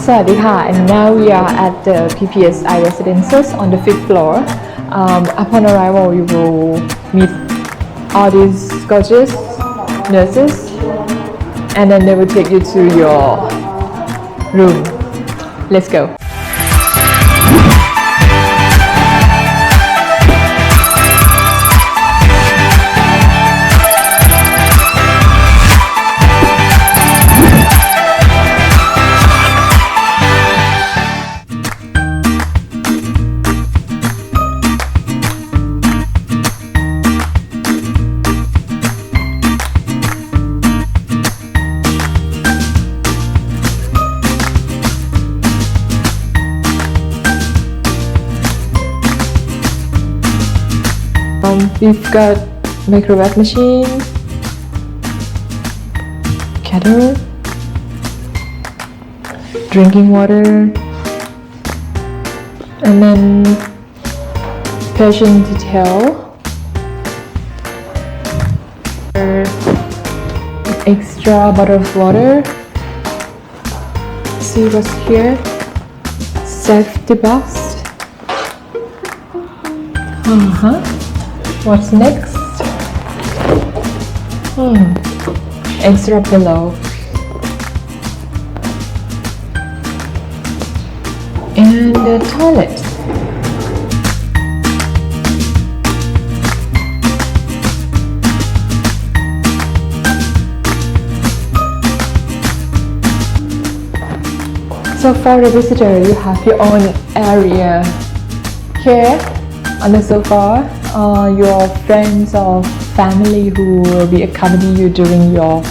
Sawadika, and now we are at the PPSI Residences on the 5th floor. Upon arrival, you will meet all these gorgeous nurses, and then they will take you to your room. Let's go. We've got microwave machine, kettle, drinking water, and then patient detail, extra bottle of water. See what's here, safety box. What's next? Extra pillow. And the toilet. So for the visitor, you have your own area here on the sofa. Your friends or family who will be accompanying you during your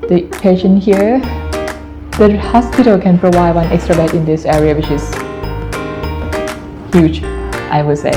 the patient here. The hospital can provide one extra bed in this area, which is huge, I would say.